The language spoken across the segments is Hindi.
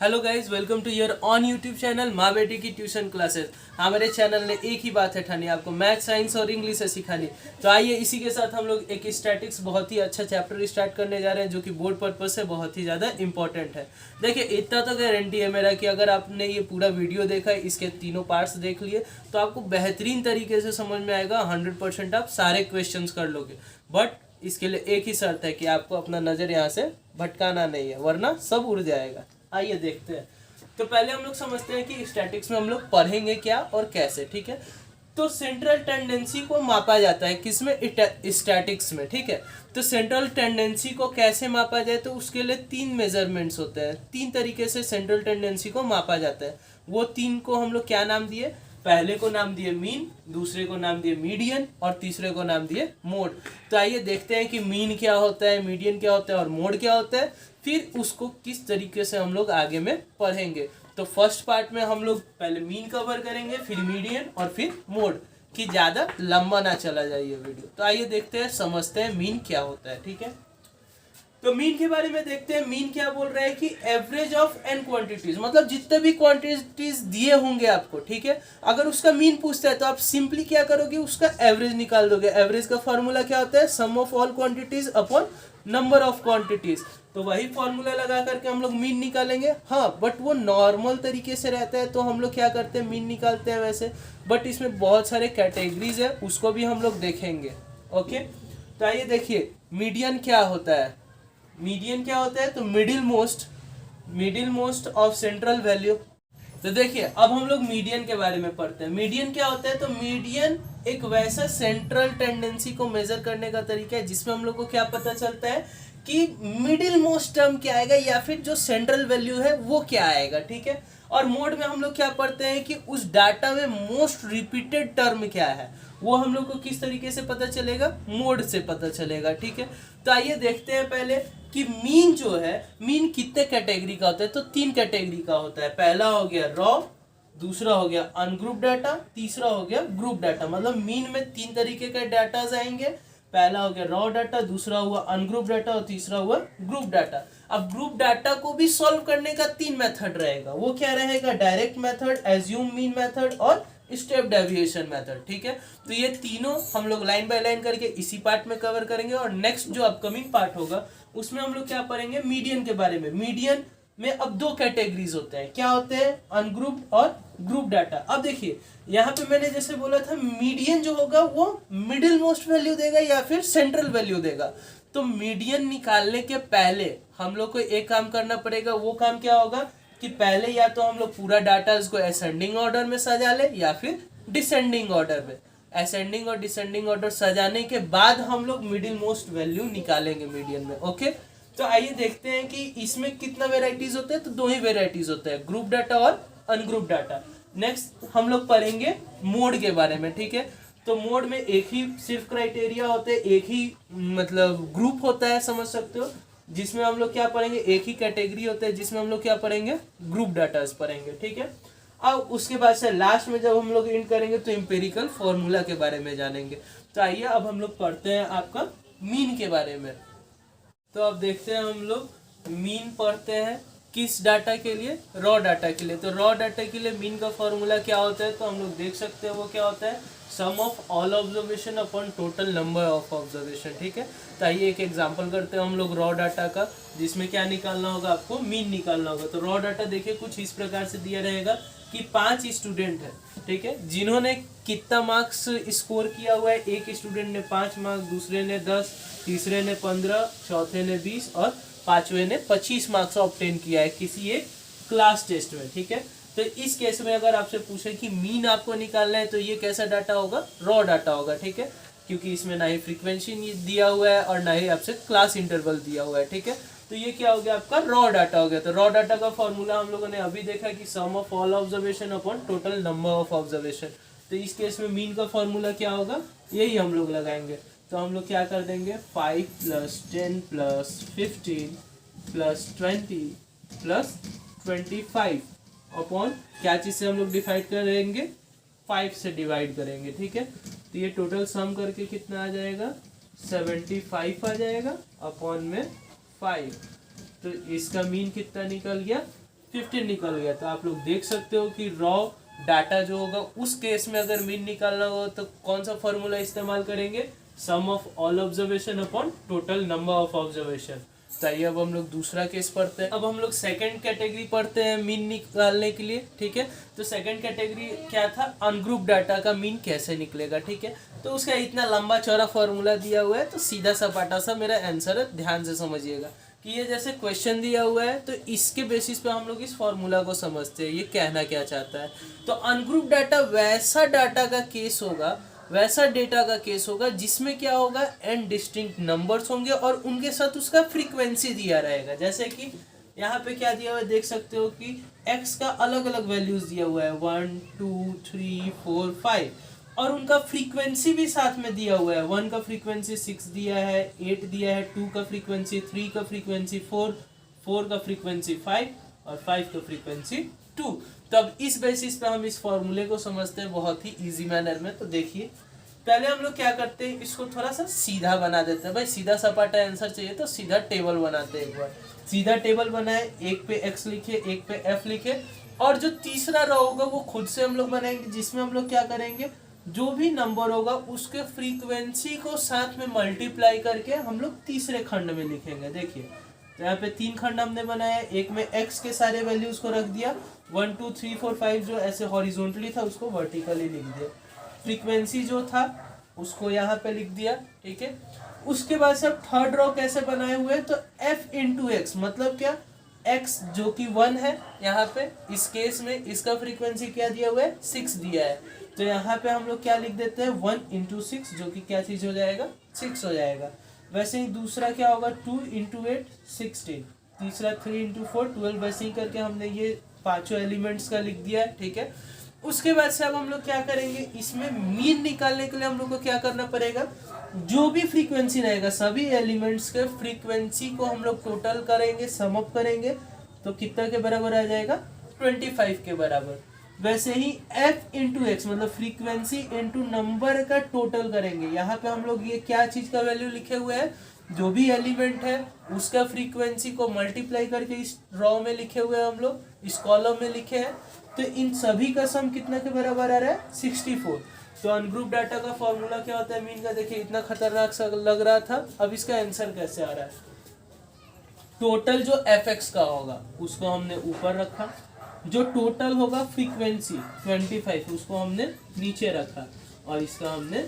Hello guys, welcome to your on YouTube channel माँ बेटी की ट्यूशन क्लासेस। हमारे चैनल ने एक ही बात है ठानी, आपको मैथ, साइंस और इंग्लिश है सिखानी। तो आइए इसी के साथ हम लोग एक स्टैटिक्स बहुत ही अच्छा चैप्टर स्टार्ट करने जा रहे हैं, जो कि बोर्ड पर्पज से बहुत ही ज़्यादा इंपॉर्टेंट है। देखिए, इतना तो गारंटी है मेरा कि अगर आपने ये पूरा वीडियो देखा, इसके तीनों पार्ट्स देख लिए, तो आपको बेहतरीन तरीके से समझ में आएगा। 100% आप सारे क्वेश्चन कर लोगे। बट इसके लिए एक ही शर्त है कि आपको अपना नज़र यहाँ से भटकाना नहीं है, वरना सब उड़ जाएगा। आइए देखते हैं। तो पहले हम लोग समझते हैं कि स्टैटिक्स में हम लोग पढ़ेंगे क्या और कैसे। ठीक है, तो सेंट्रल टेंडेंसी को मापा जाता है किसमें? स्टैटिक्स में। ठीक है, तो सेंट्रल टेंडेंसी को कैसे मापा जाए, तो उसके लिए 3 मेजरमेंट्स होते हैं। 3 तरीके से सेंट्रल टेंडेंसी को मापा जाता है। वो 3 को हम लोग क्या नाम दिए? पहले को नाम दिए मीन, दूसरे को नाम दिए मीडियन और तीसरे को नाम दिए मोड। तो आइए देखते हैं कि मीन क्या होता है, मीडियन क्या होता है और मोड क्या होता है, फिर उसको किस तरीके से हम लोग आगे में पढ़ेंगे। तो फर्स्ट पार्ट में हम लोग पहले मीन कवर करेंगे, फिर मीडियन और फिर मोड, कि ज़्यादा लंबा ना चला जाए ये वीडियो। तो आइए देखते हैं, समझते हैं मीन क्या होता है। ठीक है, तो मीन के बारे में देखते हैं। मीन क्या बोल रहा है कि एवरेज ऑफ एन क्वांटिटीज, मतलब जितने भी क्वांटिटीज दिए होंगे आपको, ठीक है, अगर उसका मीन पूछता है तो आप सिंपली क्या करोगे? उसका एवरेज निकाल दोगे। एवरेज का फॉर्मूला क्या होता है? Sum of all quantities upon number of quantities. तो वही फॉर्मूला लगा करके हम लोग मीन निकालेंगे। हाँ, बट वो नॉर्मल तरीके से रहता है तो हम लोग क्या करते हैं? मीन निकालते हैं वैसे। बट इसमें बहुत सारे कैटेगरीज है, उसको भी हम लोग देखेंगे। ओके, तो आइए देखिए, मीडियन क्या होता है। मीडियन क्या होता है? तो middle most of central value. तो देखिए, अब हम लोग मीडियन के बारे में पढ़ते हैं। मीडियन क्या होता है? तो मीडियन एक वैसा सेंट्रल टेंडेंसी को मेजर करने का तरीका है जिसमें हम लोग को क्या पता चलता है कि मिडिल मोस्ट टर्म क्या आएगा, या फिर जो सेंट्रल वैल्यू है वो क्या आएगा। ठीक है, और मोड में हम लोग क्या पढ़ते हैं कि उस डाटा में मोस्ट रिपीटेड टर्म क्या है, वो हम लोग को किस तरीके से पता चलेगा? मोड से पता चलेगा। ठीक है, तो आइए देखते हैं पहले कि मीन जो है, मीन कितने कैटेगरी का होता है? तो 3 कैटेगरी का होता है। पहला हो गया रॉ, दूसरा हो गया अनग्रुप डाटा, तीसरा हो गया ग्रुप डाटा। मतलब मीन में 3 तरीके के डाटा आएंगे। पहला हो गया रॉ डाटा, दूसरा हुआ अनग्रुप डाटा और तीसरा हुआ ग्रुप डाटा। अब ग्रुप डाटा को भी सॉल्व करने का 3 मेथड रहेगा। वो क्या रहेगा? Direct method, assume mean method और स्टेप डेविएशन मेथड। ठीक है, तो ये तीनों हम लोग लाइन बाय लाइन करके इसी पार्ट में कवर करेंगे। और नेक्स्ट जो अपकमिंग पार्ट होगा उसमें हम लोग क्या पढ़ेंगे? मीडियन के बारे में। मीडियन में अब 2 कैटेगरीज होते हैं। क्या होते हैं? अनग्रुप और ग्रुप डाटा। अब देखिए, यहाँ पे मैंने जैसे बोला था, मीडियन जो होगा वो मिडिल मोस्ट वैल्यू देगा या फिर सेंट्रल वैल्यू देगा। तो मीडियन निकालने के पहले हम लोग को एक काम करना पड़ेगा। वो काम क्या होगा कि पहले या तो हम लोग पूरा डाटा इसको असेंडिंग ऑर्डर में सजा ले या फिर डिसेंडिंग ऑर्डर में। असेंडिंग और डिसेंडिंग ऑर्डर सजाने के बाद हम लोग मिडिल मोस्ट वैल्यू निकालेंगे मीडियन में। ओके, तो आइए देखते हैं कि इसमें कितना वेराइटीज होते हैं। तो 2 ही वेराइटीज होते हैं, ग्रुप डाटा और अनग्रुप डाटा। नेक्स्ट हम लोग पढ़ेंगे मोड के बारे में। ठीक है, तो मोड में एक ही सिर्फ क्राइटेरिया होते हैं, एक ही मतलब ग्रुप होता है, समझ सकते हो, जिसमें हम लोग क्या पढ़ेंगे? एक ही कैटेगरी होता है जिसमें हम लोग क्या पढ़ेंगे? ग्रुप डाटा पढ़ेंगे। ठीक है, अब उसके बाद से लास्ट में जब हम लोग इंड करेंगे तो इंपेरिकल फॉर्मूला के बारे में जानेंगे। तो आइए अब हम लोग पढ़ते हैं आपका मीन के बारे में। तो अब देखते हैं, हम लोग मीन पढ़ते हैं किस डाटा के लिए? रॉ डाटा के लिए। तो रॉ डाटा के लिए मीन का फॉर्मूला क्या होता है? तो हम लोग देख सकते हैं वो क्या होता है? Sum of all observation upon total number of observation. ठीक है, तो आइए एक एग्जांपल करते हैं हम लोग रॉ डाटा का, जिसमें क्या निकालना होगा? आपको मीन निकालना होगा। तो रॉ डाटा देखिए कुछ इस प्रकार से दिया रहेगा कि 5 स्टूडेंट है, ठीक है, जिन्होंने कितना मार्क्स स्कोर किया हुआ है। एक स्टूडेंट ने 5 मार्क्स, दूसरे ने 10, तीसरे ने 15, चौथे ने 20 और पांचवे ने 25 मार्क्स ऑब्टेन किया है किसी एक क्लास टेस्ट में। ठीक है, तो इस केस में अगर आपसे पूछे कि मीन आपको निकालना है तो ये कैसा डाटा होगा? रॉ डाटा होगा। ठीक है, क्योंकि इसमें ना ही फ्रीक्वेंसी दिया हुआ है और ना ही आपसे क्लास इंटरवल दिया हुआ है। ठीक है, तो ये क्या हो गया? आपका रॉ डाटा हो गया। तो रॉ डाटा का फॉर्मूला हम लोगों ने अभी देखा कि sum of all observation upon total number of observation. तो इस केस में मीन का फॉर्मूला क्या होगा? यही हम लोग लगाएंगे। तो हम लोग क्या कर देंगे? 5 + 10 + 15 + 20 + 25 अपॉन क्या चीज़ से हम लोग डिवाइड करेंगे? 5 से डिवाइड करेंगे। ठीक है, तो ये टोटल सम करके कितना आ जाएगा? 75 आ जाएगा अपॉन में 5। तो इसका मीन कितना निकल गया? 15 निकल गया। तो आप लोग देख सकते हो कि रॉ डाटा जो होगा उस केस में अगर मीन निकालना हो तो कौन सा फॉर्मूला इस्तेमाल करेंगे, sum of all observation upon total number of observation. चाहिए अब हम लोग दूसरा केस पढ़ते हैं। अब हम लोग सेकंड कैटेगरी पढ़ते हैं मीन निकालने के लिए, ठीक है। तो सेकंड कैटेगरी क्या था, अनग्रुप डाटा का मीन कैसे निकलेगा, ठीक है। तो उसका इतना लंबा चौड़ा फॉर्मूला दिया हुआ है, तो सीधा सपाटा सा मेरा आंसर है, ध्यान से समझिएगा कि ये जैसे क्वेश्चन दिया हुआ है तो इसके बेसिस पे हम लोग इस फॉर्मूला को समझते हैं ये कहना क्या चाहता है। तो अनग्रुप डाटा वैसा डाटा का केस होगा, वैसा डेटा का केस होगा जिसमें क्या होगा, एन डिस्टिंक्ट नंबर्स होंगे और उनके साथ उसका फ्रीक्वेंसी दिया रहेगा। जैसे कि यहाँ पे क्या दिया हुआ है देख सकते हो कि x का अलग अलग वैल्यूज दिया हुआ है 1 2 3 4 5 और उनका फ्रीक्वेंसी भी साथ में दिया हुआ है। 1 का फ्रीक्वेंसी 6 दिया है, 8 दिया है, 2 का फ्रीक्वेंसी 3 का फ्रीक्वेंसी 4 का फ्रीक्वेंसी 5 और 5 का फ्रीक्वेंसी 2। तब इस बेसिस पे हम इस फॉर्मूले को समझते हैं बहुत ही इजी मैनर में। तो देखिए पहले हम लोग क्या करते हैं, इसको थोड़ा सा सीधा बना देते हैं। भाई सीधा सपाटा आंसर चाहिए तो सीधा टेबल बनाते हैं। एक बार सीधा टेबल बनाए, एक पे x लिखे, एक पे f लिखे और जो तीसरा रो होगा वो खुद से हम लोग बनाएंगे, जिसमें हम लोग क्या करेंगे, जो भी नंबर होगा उसके फ्रीक्वेंसी को साथ में मल्टीप्लाई करके हम लोग तीसरे खंड में लिखेंगे। देखिए तो यहाँ पे 3 खंड हमने बनाया, एक में x के सारे वैल्यूज को रख दिया, 1 2 3 4 5 जो ऐसे हॉरिजॉन्टली था उसको वर्टिकली लिख दिया, फ्रीक्वेंसी जो था उसको यहाँ पे लिख दिया, ठीक है। उसके बाद से अब थर्ड रो कैसे बनाए हुए हैं, तो f इंटू एक्स, मतलब क्या, x जो कि 1 है यहाँ पे, इस केस में इसका फ्रीक्वेंसी क्या दिया हुआ है, 6 दिया है। तो यहाँ पे हम लोग क्या लिख देते हैं, 1 इंटू 6 जो कि क्या चीज हो जाएगा, 6 हो जाएगा। वैसे ही दूसरा क्या होगा, 2 इंटू 8 16, तीसरा 3 इंटू 4 12। वैसे ही करके हमने ये पांचों एलिमेंट्स का लिख दिया है, ठीक है। उसके बाद से अब हम लोग क्या करेंगे, इसमें मीन निकालने के लिए हम लोग को क्या करना पड़ेगा, जो भी फ्रीक्वेंसी रहेगा सभी एलिमेंट्स के फ्रीक्वेंसी को हम लोग टोटल करेंगे, सम अप करेंगे तो कितना के बराबर आ जाएगा, 25 के बराबर। वैसे ही f इंटू एक्स मतलब फ्रीक्वेंसी इंटू नंबर का टोटल करेंगे। यहाँ पे हम लोग ये क्या चीज का वैल्यू लिखे हुए हैं, जो भी एलिमेंट है उसका फ्रीक्वेंसी को मल्टीप्लाई करके इस रॉ में लिखे हुए हैं हम लोग, इस कॉलम में लिखे हैं। तो इन सभी का सम कितना के बराबर आ रहा है, 64। तो अनग्रुप डाटा का फॉर्मूला क्या होता है मीन का, देखिए इतना खतरनाक सा लग रहा था, अब इसका आंसर कैसे आ रहा है। टोटल जो fx का होगा उसको हमने ऊपर रखा, जो टोटल होगा फ्रीक्वेंसी 25 उसको हमने नीचे रखा और इसका हमने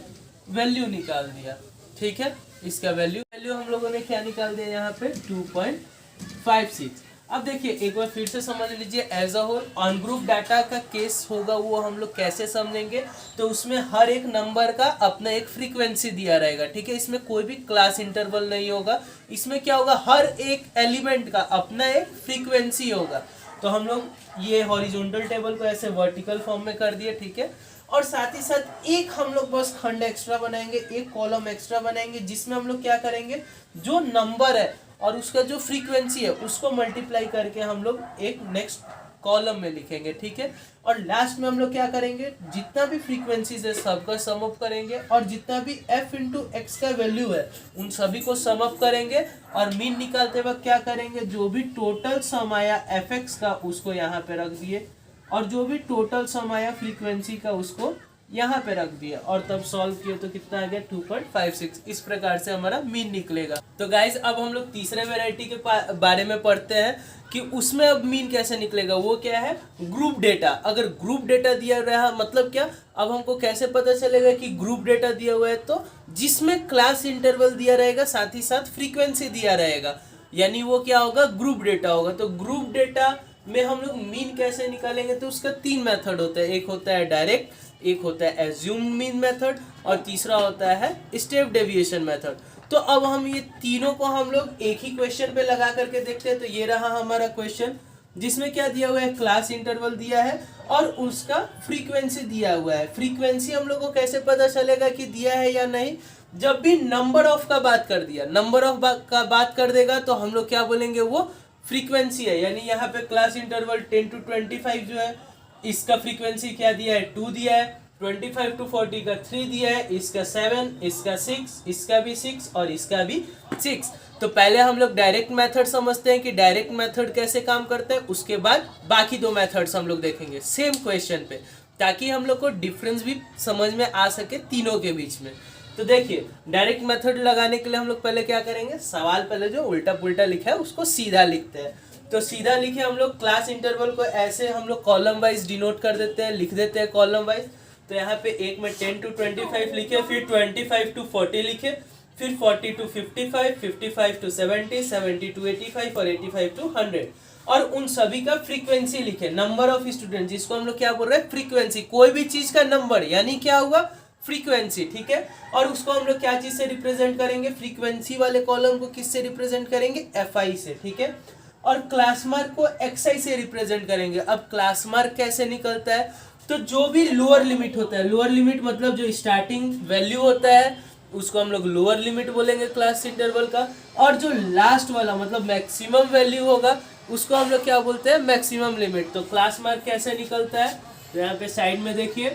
वैल्यू निकाल दिया, ठीक है। इसका वैल्यू हम लोगों ने क्या निकाल दिया यहाँ पे, 2.56। अब देखिए एक बार फिर से समझ लीजिए, as a whole ungroup data का केस होगा वो हम लोग कैसे समझेंगे, तो उसमें हर एक नंबर का अपना एक फ्रीक्वेंसी दिया रहेगा, ठीक है। इसमें कोई भी क्लास इंटरवल नहीं होगा, इसमें क्या होगा, हर एक एलिमेंट का अपना एक फ्रीक्वेंसी होगा। तो हम लोग ये हॉरिजॉन्टल टेबल को ऐसे वर्टिकल फॉर्म में कर दिए, ठीक है। और साथ ही साथ एक हम लोग बस खंड एक्स्ट्रा बनाएंगे, एक कॉलम एक्स्ट्रा बनाएंगे, जिसमें हम लोग क्या करेंगे, जो नंबर है और उसका जो फ्रीक्वेंसी है उसको मल्टीप्लाई करके हम लोग एक नेक्स्ट कॉलम में लिखेंगे, ठीक है। और लास्ट में हम लोग क्या करेंगे, जितना भी फ्रीक्वेंसीज है सबका सम अप करेंगे और जितना भी f इंटू एक्स का वैल्यू है उन सभी को सम अप करेंगे और मीन निकालते वक्त क्या करेंगे, जो भी टोटल सम आया fx का उसको यहाँ पे रख दिए और जो भी टोटल सम आया फ्रीक्वेंसी का उसको यहाँ पे रख दिया और तब सॉल्व किए तो कितना आ गया, 2.56। इस प्रकार से हमारा मीन निकलेगा। तो गाइज अब हम लोग तीसरे वैरायटी के बारे में पढ़ते हैं कि उसमें अब मीन कैसे निकलेगा। वो क्या है, ग्रुप डेटा। अगर ग्रुप डेटा दिया रहा मतलब क्या, अब हमको कैसे पता चलेगा कि ग्रुप डेटा दिया हुआ है, तो जिसमें क्लास इंटरवल दिया रहेगा साथ ही साथ फ्रीक्वेंसी दिया रहेगा, यानी वो क्या होगा, ग्रुप डेटा होगा। तो ग्रुप डेटा में हम लोग मीन कैसे निकालेंगे, तो उसका 3 मेथड होता है। एक होता है डायरेक्ट, एक होता है एज्यूम्ड मीन मेथड और तीसरा होता है स्टेप डेविएशन मेथड। तो अब हम ये तीनों को हम लोग एक ही क्वेश्चन पे लगा करके देखते हैं। तो ये रहा हमारा क्वेश्चन, जिसमें क्या दिया हुआ है, क्लास इंटरवल दिया है और उसका फ्रीक्वेंसी दिया हुआ है। फ्रीक्वेंसी हम लोग को कैसे पता चलेगा कि दिया है या नहीं, जब भी नंबर ऑफ का बात कर दिया, नंबर ऑफ का बात कर देगा तो हम लोग क्या बोलेंगे, वो फ्रीक्वेंसी है। यानी यहाँ पे क्लास इंटरवल 10 to 25 जो है, इसका फ्रीक्वेंसी क्या दिया है, 2 दिया है। 25 to 40 का 3 दिया है, इसका 7, इसका 6, इसका भी 6 और इसका भी 6। तो पहले हम लोग डायरेक्ट मेथड समझते हैं कि डायरेक्ट मेथड कैसे काम करता है, उसके बाद बाकी दो मेथड्स हम लोग देखेंगे सेम क्वेश्चन पे, ताकि हम लोग को डिफरेंस भी समझ में आ सके तीनों के बीच में। तो देखिए डायरेक्ट मेथड लगाने के लिए हम लोग पहले क्या करेंगे, सवाल पहले जो उल्टा पुल्टा लिखा है उसको सीधा लिखते हैं। तो सीधा लिखे हम लोग क्लास इंटरवल को ऐसे हम लोग कॉलम वाइज डिनोट कर देते हैं, लिख देते हैं कॉलम वाइज। तो यहाँ पे एक में 10 to 25 लिखे, फिर 25 to 40 लिखे, फिर 40 to 55, 55 to 70, 70 to 85 और 85 to 100। और उन सभी का फ्रीक्वेंसी लिखे, नंबर ऑफ स्टूडेंट, जिसको हम लोग क्या बोल रहे हैं, फ्रीक्वेंसी। कोई भी चीज का नंबर यानी क्या हुआ, फ्रीक्वेंसी, ठीक है। और उसको हम लोग क्या चीज से रिप्रेजेंट करेंगे, फ्रीक्वेंसी वाले कॉलम को किससे रिप्रेजेंट करेंगे, FI से, ठीक है। और क्लास मार्क को XI से रिप्रेजेंट करेंगे। अब क्लास मार्क कैसे निकलता है, तो जो भी लोअर लिमिट होता है, लोअर लिमिट मतलब जो स्टार्टिंग वैल्यू होता है उसको हम लोग लोअर लिमिट बोलेंगे क्लास इंटरवल का, और जो लास्ट वाला मतलब मैक्सिमम वैल्यू होगा उसको हम लोग क्या बोलते हैं, मैक्सिमम लिमिट। तो क्लास मार्क कैसे निकलता है, तो यहाँ पे साइड में देखिए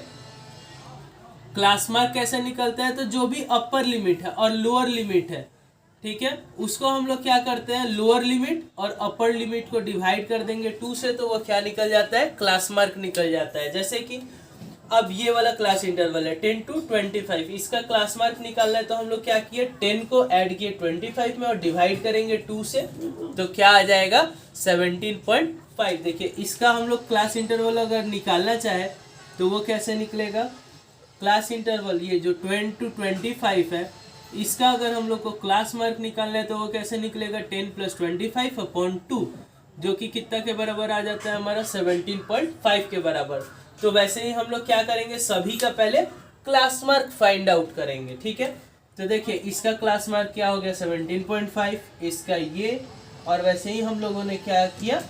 क्लास मार्क कैसे निकलता है, तो जो भी अपर लिमिट है और लोअर लिमिट है, ठीक है, उसको हम लोग क्या करते हैं, लोअर लिमिट और अपर लिमिट को डिवाइड कर देंगे 2 से, तो वो क्या निकल जाता है, क्लास मार्क निकल जाता है। जैसे कि अब ये वाला क्लास इंटरवल है 10 to 25, इसका क्लास मार्क निकालना है, तो हम लोग क्या किए, 10 को ऐड किए 25 में और डिवाइड करेंगे 2 से, तो क्या आ जाएगा 17.5। देखिए इसका हम लोग क्लास इंटरवल अगर निकालना चाहे तो वो कैसे निकलेगा, क्लास इंटरवल ये जो 10 to 25 है, इसका अगर हम लोग को क्लास मार्क निकालना है तो वो कैसे निकलेगा, 10 + 25/2, जो कि कितना के बराबर आ जाता है हमारा 17.5 के बराबर। तो वैसे ही हम लोग क्या करेंगे, सभी का पहले क्लास मार्क फाइंड आउट करेंगे, ठीक है। तो देखिए इसका क्लास मार्क क्या हो गया 17.5, इसका ये, और वैसे ही हम लोगों ने क्या किया,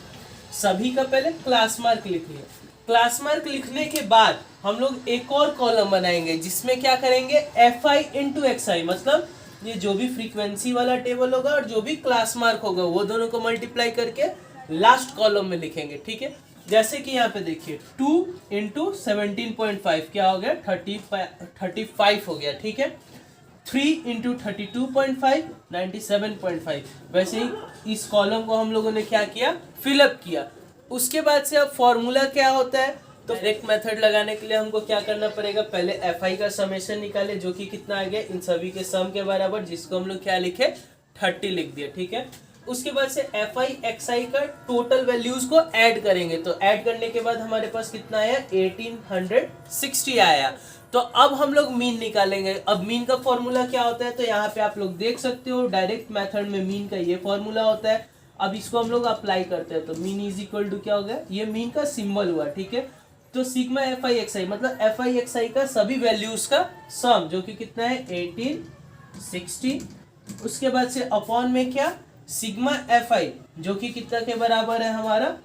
सभी का पहले क्लास मार्क लिख लिया। क्लास मार्क लिखने के बाद हम लोग एक और कॉलम बनाएंगे जिसमें क्या करेंगे, FI × XI, मतलब ये जो भी फ्रीक्वेंसी वाला टेबल होगा और जो भी क्लास मार्क होगा वो दोनों को मल्टीप्लाई करके लास्ट कॉलम में लिखेंगे, ठीक है। जैसे कि यहाँ पे देखिए 2 × 17.5 क्या हो गया, 35 हो गया, ठीक है। 3 × 32.5 97.5। वैसे ही इस कॉलम को हम लोगों ने क्या किया, फिलअप किया। उसके बाद से अब फॉर्मूला क्या होता है, तो डायरेक्ट मेथड लगाने के लिए हमको क्या करना पड़ेगा, पहले FI का समेशन निकाले, जो कि कितना आ गया, इन सभी के सम के बराबर, जिसको हम लोग क्या लिखे 30 लिख दिया, ठीक है। उसके बाद से FI XI का टोटल वैल्यूज को ऐड करेंगे, तो ऐड करने के बाद हमारे पास कितना आया, 1860 आया। तो अब हम लोग मीन निकालेंगे। अब मीन का फॉर्मूला क्या होता है, तो यहाँ पे आप लोग देख सकते हो डायरेक्ट मेथड में मीन का ये फॉर्मूला होता है। अब इसको हम लोग अप्लाई करते हैं, तो मीन इज इक्वल टू क्या हो गया, ये मीन का सिंबल हुआ, ठीक है। तो सिग्मा FI XI मतलब FI XI का सभी वैल्यूज का सम, जो कि कितना है 1860। उसके बाद से अपॉन में क्या, सिग्मा FI, जो कि कितना के बराबर है हमारा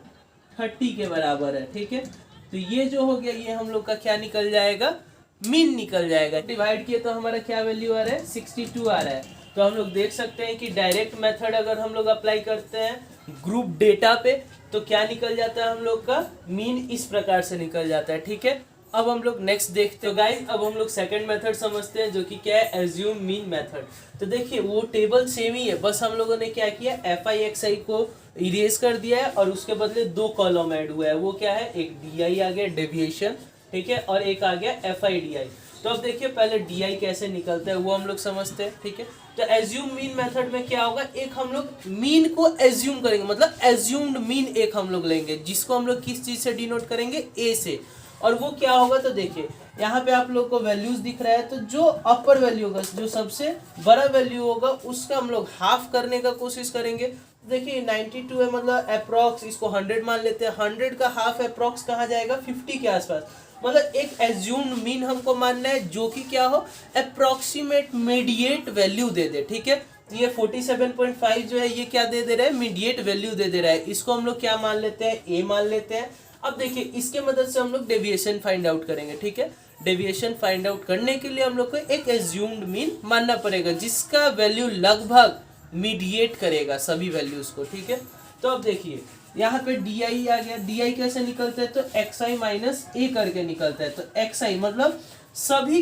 30 के बराबर है, ठीक है। तो ये जो हो गया, ये हम लोग का क्या निकल जाएगा, मीन निकल जाएगा। डिवाइड किए तो हमारा क्या वैल्यू आ रहा है, 62 आ रहा है। तो हम लोग देख सकते हैं कि डायरेक्ट मेथड अगर हम लोग अप्लाई करते हैं ग्रुप डेटा पे, तो क्या निकल जाता है हम लोग का, मीन इस प्रकार से निकल जाता है, ठीक है। अब हम लोग नेक्स्ट देखते हो गाइस, अब हम लोग सेकंड मेथड समझते हैं, जो कि क्या है, एज्यूम मीन मेथड। तो देखिए वो टेबल सेम ही है, बस हम लोगों ने क्या किया, FI XI को इरेज कर दिया है और उसके बदले 2 कॉलम ऐड हुआ है। वो क्या है, एक DI आ गया डेविएशन, ठीक है, और एक आ गया FI DI। तो अब देखिए पहले DI कैसे निकलता है वो हम लोग समझते हैं, ठीक है। तो एज्यूम मीन मेथड में क्या होगा, एक हम लोग मीन को एज्यूम करेंगे, मतलब एज्यूम्ड मीन एक हम लोग लेंगे, जिसको हम लोग किस चीज से डिनोट करेंगे, A से। और वो क्या होगा, तो देखिए यहाँ पे आप लोग को वैल्यूज दिख रहा है, तो जो अपर वैल्यू होगा, जो सबसे बड़ा वैल्यू होगा, उसका हम लोग हाफ करने का कोशिश करेंगे। देखिए 92 है, मतलब अप्रॉक्स इसको 100 मान लेते हैं, 100 का हाफ अप्रॉक्स कहाँ जाएगा, 50 के आसपास। मतलब एक एज्यूम्ड मीन हमको मानना है, जो कि क्या हो, अप्रॉक्सीमेट मीडिएट वैल्यू दे दे, ठीक है। ये 47.5 जो है, ये क्या दे दे रहा है, मीडिएट वैल्यू दे दे रहा है। इसको हम लोग क्या मान लेते हैं, A मान लेते हैं। अब देखिए इसके मदद से हम लोग डेविएशन फाइंड आउट करेंगे, ठीक है। डेविएशन फाइंड आउट करने के लिए हम लोग को एक एज्यूम्ड मीन मानना पड़ेगा, जिसका वैल्यू लगभग मीडिएट करेगा सभी वैल्यूज को, ठीक है। तो अब देखिए यहाँ पे डी आई आ गया, डी आई कैसे निकलता है तो एक्स आई माइनस ए करके निकलता है। तो एक्स आई मतलब सभी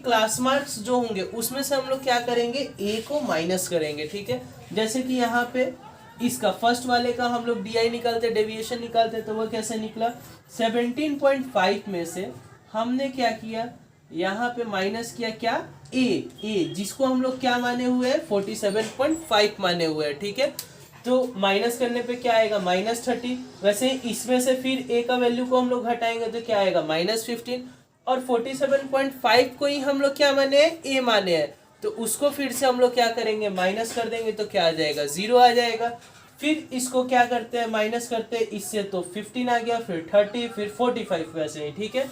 क्लास मार्क्स जो होंगे उसमें से हम लोग क्या करेंगे, ए को माइनस करेंगे, ठीक है। जैसे कि यहाँ पे इसका फर्स्ट वाले का हम लोग डी आई निकालते, डेविएशन निकालते, तो वो कैसे निकला 17.5 में से हमने क्या किया, यहाँ पे माइनस किया क्या, ए जिसको हम लोग क्या माने हुए हैं 47.5 माने हुए हैं, ठीक है। तो माइनस करने पे क्या आएगा -30। वैसे इसमें से फिर ए का वैल्यू को हम लोग घटाएंगे तो क्या आएगा -15, और 47.5 को ही हम लोग क्या माने हैं, ए माने हैं, तो उसको फिर से हम लोग क्या करेंगे, माइनस कर देंगे तो क्या आ जाएगा 0 आ जाएगा। फिर इसको क्या करते हैं, माइनस करते हैं इससे तो 15 आ गया, फिर 30, फिर 45 वैसे ही, ठीक है।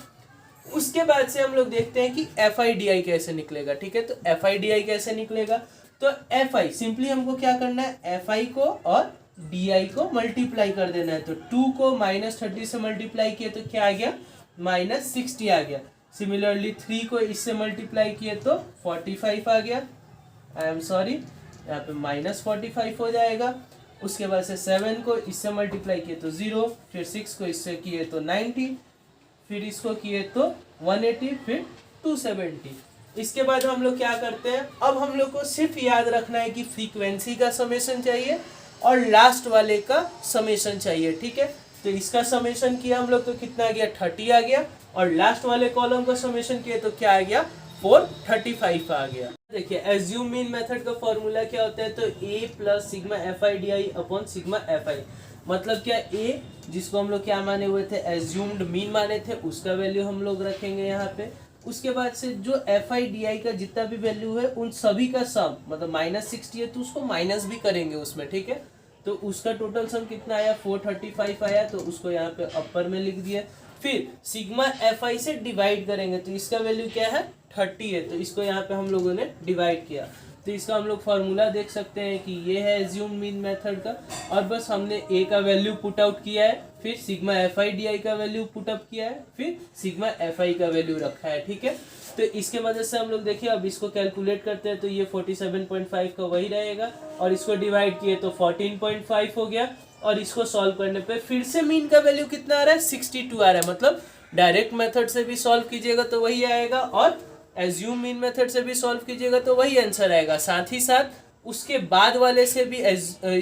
उसके बाद से हम लोग देखते हैं कि एफ आई डी आई कैसे निकलेगा, ठीक है। तो एफ आई डी आई कैसे निकलेगा, तो एफ आई सिंपली हमको क्या करना है, एफ आई को और डी आई को मल्टीप्लाई कर देना है। तो 2 को -30 से मल्टीप्लाई किए तो क्या आ गया, -60 आ गया। सिमिलरली 3 को इससे मल्टीप्लाई किए तो 45 आ गया, आई एम सॉरी यहाँ पे -45 हो जाएगा। उसके बाद से 7 को इससे मल्टीप्लाई किए तो 0, फिर 6 को इससे किए तो 90, फिर इसको किए तो 180, फिर 270। इसके बाद हम लोग क्या करते हैं, अब हम लोग को सिर्फ याद रखना है कि फ्रीक्वेंसी का समेशन चाहिए और लास्ट वाले का समेशन चाहिए, ठीक है। तो इसका समेशन किया हम लोग तो कितना आ गया 30 आ गया, और लास्ट वाले कॉलम का समेशन किया तो क्या आ गया 435 आ गया। देखिए एज्यूम मीन मेथड का फॉर्मूला क्या होता है, तो a plus sigma f I D I upon sigma f आई, मतलब क्या a जिसको हम लोग क्या माने हुए थे, एज्यूम्ड मीन माने थे, उसका वैल्यू हम लोग रखेंगे यहाँ पे। उसके बाद से जो एफ आई डी आई का जितना भी वैल्यू है उन सभी का सम, मतलब -60 है तो उसको माइनस भी करेंगे उसमें, ठीक है। तो उसका टोटल सम कितना आया 435 आया, तो उसको यहाँ पे अपर में लिख दिया। फिर सिग्मा एफ आई से डिवाइड करेंगे, तो इसका वैल्यू क्या है 30 है, तो इसको यहाँ पे हम लोगों ने डिवाइड किया। तो इसका हम लोग फार्मूला देख सकते हैं कि ये है एज्यूम मीन मेथड का, और बस हमने ए का वैल्यू पुट आउट किया है, फिर sigma f I D I का वैल्यू पुट अप किया है, फिर सिग्मा एफ आई का वैल्यू रखा है, ठीक है। तो इसके मदद से हम लोग देखिए अब इसको कैलकुलेट करते हैं, तो ये 47.5 का वही रहेगा, और इसको डिवाइड किए तो 14.5 हो गया, और इसको सॉल्व करने पे फिर से मीन का वैल्यू कितना आ रहा है 62 आ रहा है। मतलब डायरेक्ट मेथड से भी सॉल्व कीजिएगा तो वही आएगा, और एज्यूम मीन मेथड से भी सॉल्व कीजिएगा तो वही आंसर आएगा। साथ ही साथ उसके बाद वाले से भी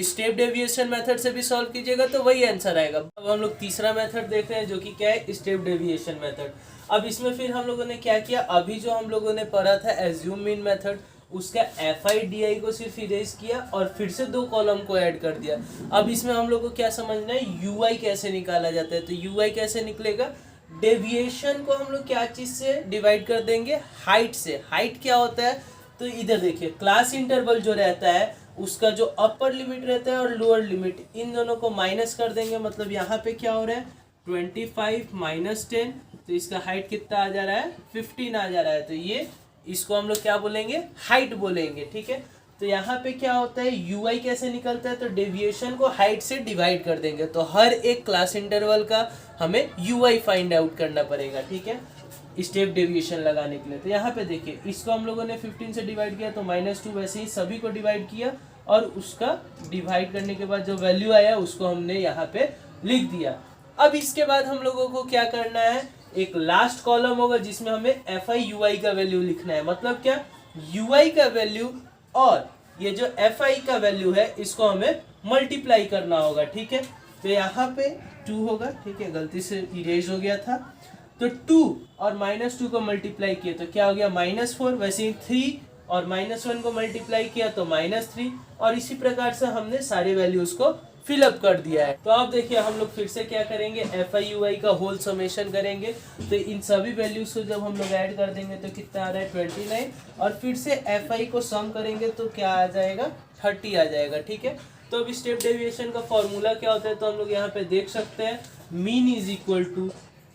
स्टेप डेविएशन मेथड से भी सॉल्व कीजिएगा तो वही आंसर आएगा। अब हम लोग तीसरा मेथड देख रहे हैं जो कि क्या है, स्टेप डेविएशन मेथड। अब इसमें फिर हम लोगों ने क्या किया, अभी जो हम लोगों ने पढ़ा था एज्यूम मीन मेथड, उसका एफ आई डी आई को सिर्फ इरेज किया और फिर से 2 कॉलम को ऐड कर दिया। अब इसमें हम लोग को क्या समझना है, यू आई कैसे निकाला जाता है। तो यू आई कैसे निकलेगा, डेविएशन को हम लोग क्या चीज से डिवाइड कर देंगे, हाइट से। हाइट क्या होता है, तो इधर देखिए क्लास इंटरवल जो रहता है उसका जो अपर लिमिट रहता है और लोअर लिमिट, इन दोनों को माइनस कर देंगे। मतलब यहाँ पे क्या हो रहा है 25 माइनस 10, तो इसका हाइट कितना आ जा रहा है 15 आ जा रहा है। तो ये इसको हम लोग क्या बोलेंगे, हाइट बोलेंगे, ठीक है। तो यहाँ पे क्या होता है, यू आई कैसे निकलता है, तो डेविएशन को हाइट से डिवाइड कर देंगे। तो हर एक क्लास इंटरवल का हमें यू आई फाइंड आउट करना पड़ेगा, ठीक है, स्टेप डेविएशन लगाने के लिए। तो यहाँ पे देखिए इसको हम लोगों ने 15 से डिवाइड किया तो -2, वैसे ही सभी को डिवाइड किया, और उसका डिवाइड करने के बाद जो वैल्यू आया उसको हमने यहाँ पे लिख दिया। अब इसके बाद हम लोगों को क्या करना है, एक लास्ट कॉलम होगा जिसमें हमें एफ आई यू आई का वैल्यू लिखना है। मतलब क्या, यू आई का वैल्यू और ये जो एफ आई का वैल्यू है इसको हमें मल्टीप्लाई करना होगा, ठीक है। तो यहाँ पे 2 होगा, ठीक है, गलती से इरेज हो गया था। तो 2 और -2 को मल्टीप्लाई किए तो क्या हो गया -4, वैसे ही 3 और -1 को मल्टीप्लाई किया तो -3, और इसी प्रकार से हमने सारे वैल्यूज को फिलअप कर दिया है। तो अब देखिए हम लोग फिर से क्या करेंगे, एफ आई यू आई का होल समेशन करेंगे। तो इन सभी वैल्यूज को जब हम लोग ऐड कर देंगे तो कितना आ रहा है 29, और फिर से एफ आई को सम करेंगे तो क्या आ जाएगा 30 आ जाएगा, ठीक है। तो अब स्टेप डेविएशन का फॉर्मूला क्या होता है, तो हम लोग यहाँ पे देख सकते हैं, mean is equal to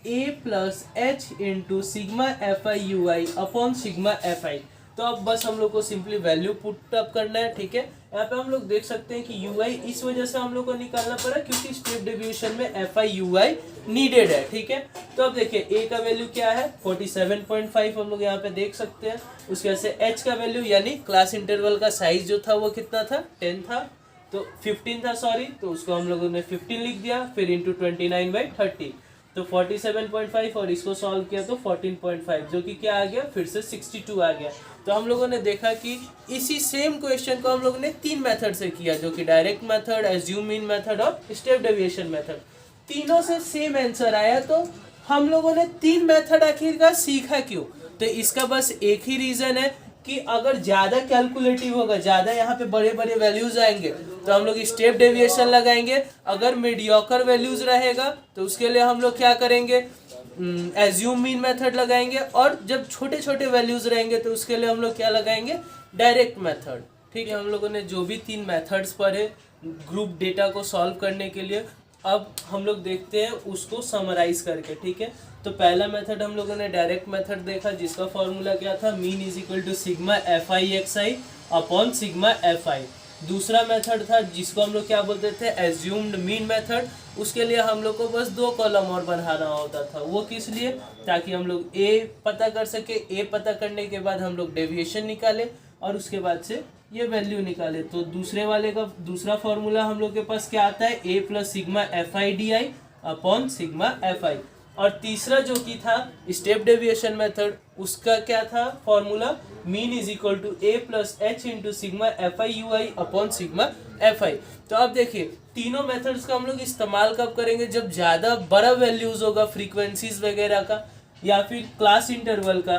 a plus h into sigma f i u i upon sigma f i. तो अब बस हम लोग को सिंपली वैल्यू पुट अप करना है, ठीक है। यहाँ पे हम लोग देख सकते हैं कि यू आई इस वजह से हम लोग को निकालना पड़ा क्योंकि स्टेप डेविएशन में F i u I needed है, ठीक है। तो अब देखिए a का वैल्यू क्या है 47.5 हम लोग यहाँ पे देख सकते हैं। उसके बाद से h का वैल्यू यानी क्लास इंटरवल का साइज जो था वो कितना था 10 था, तो 15 था सॉरी, तो उसको हम लोगों ने 15 लिख दिया, फिर इंटू 29/30 तो 47.5 और इसको सॉल्व किया तो 14.5 जो कि क्या आ गया, फिर से 62 आ गया। तो हम लोगों ने देखा कि इसी सेम क्वेश्चन को हम लोगों ने 3 मेथड से किया, जो कि direct method, assume mean method और स्टेप डेविएशन मेथड। तीनों से सेम आंसर आया। तो हम लोगों ने 3 मेथड आखिरकार सीखा क्यों? तो इसका बस एक ही रीजन है कि अगर ज़्यादा कैलकुलेटिव होगा, ज़्यादा यहाँ पे बड़े बड़े वैल्यूज आएंगे तो हम लोग स्टेप डेविएशन लगाएंगे। अगर मीडियोकर वैल्यूज रहेगा तो उसके लिए हम लोग क्या करेंगे, एज्यूम मीन मेथड लगाएंगे। और जब छोटे छोटे वैल्यूज रहेंगे तो उसके लिए हम लोग क्या लगाएंगे, डायरेक्ट मेथड। ठीक है, हम लोगों ने जो भी 3 मेथड्स पढ़े ग्रुप डेटा को सॉल्व करने के लिए, अब हम लोग देखते हैं उसको समराइज करके। ठीक है, तो पहला मेथड हम लोगों ने डायरेक्ट मेथड देखा, जिसका फॉर्मूला क्या था, mean is equal to sigma FI/XI upon sigma FI। दूसरा मेथड था जिसको हम लोग क्या बोलते थे, एज्यूम्ड मीन मेथड। उसके लिए हम लोग को बस 2 कॉलम और बढ़ाना होता था। वो किस लिए, ताकि हम लोग ए पता कर सके। ए पता करने के बाद हम लोग डेविएशन निकाले और उसके बाद से ये वैल्यू निकाले। तो दूसरे वाले का दूसरा फॉर्मूला हम लोग के पास क्या आता है, A plus sigma FI/DI upon sigma FI। और तीसरा जो कि था स्टेप डेविएशन मेथड, उसका क्या था formula, mean is equal to A plus H into sigma FI/UI upon sigma FI। तो अब देखिए तीनों मेथड्स का हम लोग इस्तेमाल कब करेंगे, जब ज़्यादा बड़ा वैल्यूज होगा फ्रीक्वेंसीज वगैरह का या फिर क्लास इंटरवल का।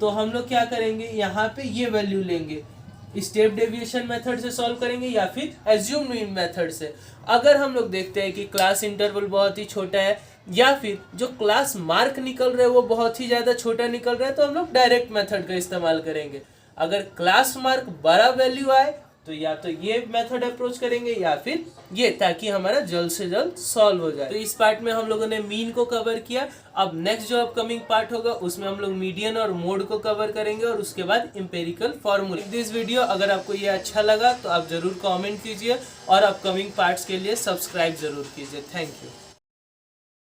तो हम लोग क्या करेंगे, यहाँ पे ये वैल्यू लेंगे, स्टेप डेविएशन मेथड से सॉल्व करेंगे या फिर एज्यूम मीन मेथड से। अगर हम लोग देखते हैं कि क्लास इंटरवल बहुत ही छोटा है या फिर जो क्लास मार्क निकल रहा है वो बहुत ही ज़्यादा छोटा निकल रहा है, तो हम लोग डायरेक्ट मेथड का इस्तेमाल करेंगे। अगर क्लास मार्क बड़ा वैल्यू आए तो या तो ये मेथड अप्रोच करेंगे या फिर ये, ताकि हमारा जल्द से जल्द सॉल्व हो जाए। तो इस पार्ट में हम लोगों ने मीन को कवर किया। अब नेक्स्ट जो अपकमिंग पार्ट होगा उसमें हम लोग मीडियन और मोड को कवर करेंगे और उसके बाद एम्पिरिकल फॉर्मूला। दिस वीडियो अगर आपको ये अच्छा लगा तो आप जरूर कमेंट कीजिए और अपकमिंग पार्ट्स के लिए सब्सक्राइब जरूर कीजिए। Thank you.